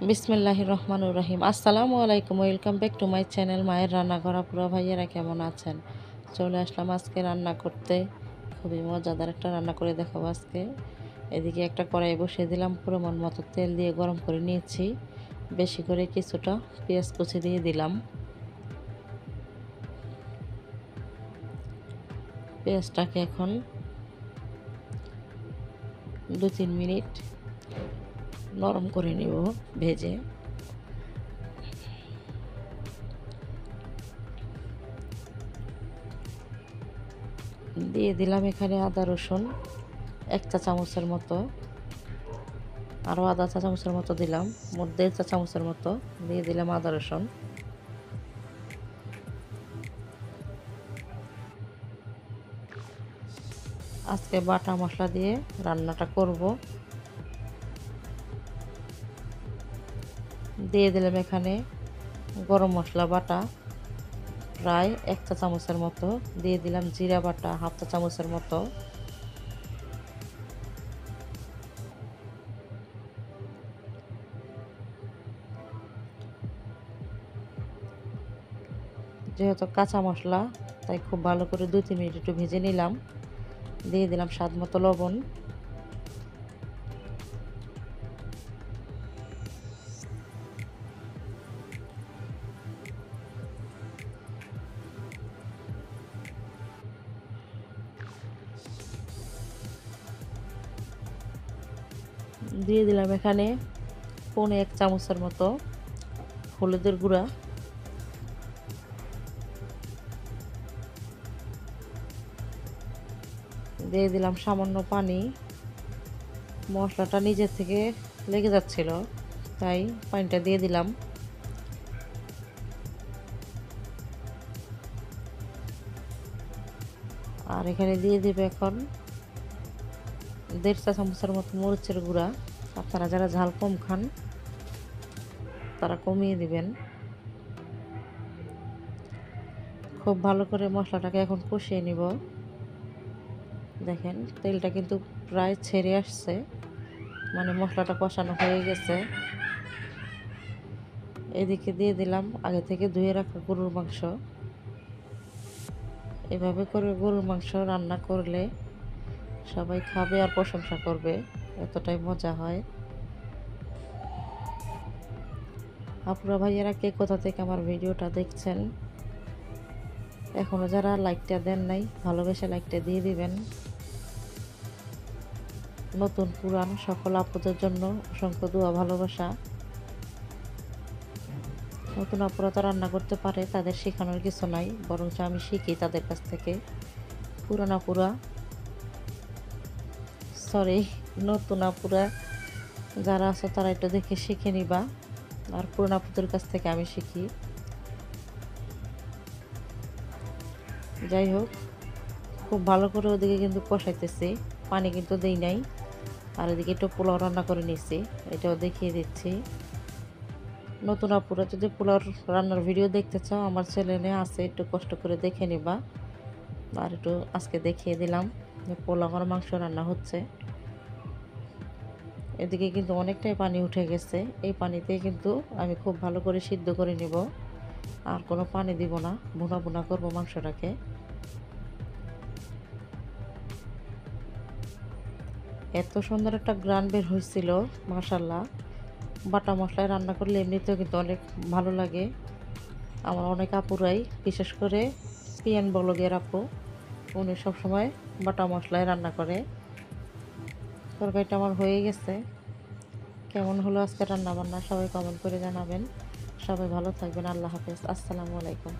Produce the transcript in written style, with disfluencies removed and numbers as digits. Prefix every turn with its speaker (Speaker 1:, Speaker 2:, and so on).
Speaker 1: বিসমিল্লাহির রহমানির রহিম। আসসালামু আলাইকুম, welcome back to my channel মায়ের রান্নাঘর। আপুরা ভাইয়েরা কেমন আছেন? চলে আসলাম আজকে রান্না করতে। খুবই মজাদার একটা রান্না করে দেখাবো আজকে। এদিকে একটা কড়াই বসিয়ে দিলাম, পরিমাণ মতো তেল দিয়ে গরম করে নিয়েছি। বেশি করে কিছুটা পেঁয়াজ কুচি দিয়ে দিলাম। পেঁয়াজটাকে এখন 2-3 মিনিট নরম করে নেব ভেজে। দিয়ে দিলাম এখানে আদা রসুন 1 চা চামচের মতো, আরও আধা চা চামচের মতো দিলাম, মোট 1.5 চা চামচের মতো দিয়ে দিলাম আদা রসুন। আজকে বাটা মশলা দিয়ে রান্নাটা করব। দিয়ে দিলাম এখানে গরম মশলা বাটা প্রায় 1 চা চামচের মতো, দিয়ে দিলাম জিরা বাটা 1/2 চা চামচের মতো, যেহেতু কাঁচা মশলা তাই খুব ভালো করে 2-3 মিনিট একটু ভেজে নিলাম। দিয়ে দিলাম স্বাদ মতো লবণ। দিয়ে দিলাম এখানে 1 চামচের মতো হলুদের গুঁড়া। দিয়ে দিলাম সামান্য পানি। মশলাটা নিজে থেকে লেগে যাচ্ছিল তাই পানিটা দিয়ে দিলাম। আর এখানে দিয়ে দিবে এখন 1.5 চা চামচের মতো মরিচের গুঁড়া। আপনারা যারা ঝাল কম খান তারা কমিয়ে দিবেন। খুব ভালো করে মশলাটাকে এখন কষিয়ে নিব। দেখেন তেলটা কিন্তু প্রায় ছেড়ে আসছে, মানে মশলাটা কষানো হয়ে গেছে। এদিকে দিয়ে দিলাম আগে থেকে ধুয়ে রাখা গরুর মাংস। এভাবে করে গরুর মাংস রান্না করলে সবাই খাবে আর প্রশংসা করবে, এতটাই মজা হয়। আপুরা ভাইয়েরা কে কোথা থেকে আমার ভিডিওটা দেখছেন, এখনও যারা লাইকটা দেন নাই ভালোবেসে লাইকটা দিয়ে দিবেন। নতুন পুরান সকল আপুদের জন্য অসংখ্য দোয়া ভালোবাসা। নতুন আপুরা তো রান্না করতে পারে, তাদের শেখানোর কিছু নাই, বরঞ্চ আমি শিখি তাদের কাছ থেকে। পুরান আপুরা নতুন আপুরা যারা আছে তারা একটু দেখে শিখে নিবা, আর পুরান আপুদের কাছ থেকে আমি শিখি। যাই হোক, খুব ভালো করে ওদিকে কিন্তু কষাইতেছি, পানি কিন্তু দেই নাই। আর এদিকে একটু পোলাও রান্না করে নিচ্ছি, এটাও দেখিয়ে দিচ্ছি। নতুন আপুরা যদি পোলাও রান্নার ভিডিও দেখতে চাও আমার চ্যানেলে আছে, একটু কষ্ট করে দেখে নিবা। আর একটু আজকে দেখিয়ে দিলাম যে পোলাও আর মাংস রান্না হচ্ছে। এদিকে কিন্তু অনেকটাই পানি উঠে গেছে, এই পানিতে কিন্তু আমি খুব ভালো করে সিদ্ধ করে নিব, আর কোনো পানি দিব না, ভুনা ভুনা করবো মাংসটাকে। এত সুন্দর একটা গ্রান বের হয়েছিল মাশাআল্লাহ। বাটা মশলায় রান্না করলে এমনিতেও কিন্তু অনেক ভালো লাগে। আমার অনেক আপুরাই, বিশেষ করে পিয়ান ব্লগের আপু, উনি সবসময় বাটা মশলায় রান্না করে। তরকারিটা আমার হয়ে গেছে। কেমন হলো আজকে রান্না বান্না সবাই কমেন্ট করে জানাবেন। সবাই ভালো থাকবেন। আল্লাহ হাফেজ। আসসালামু আলাইকুম।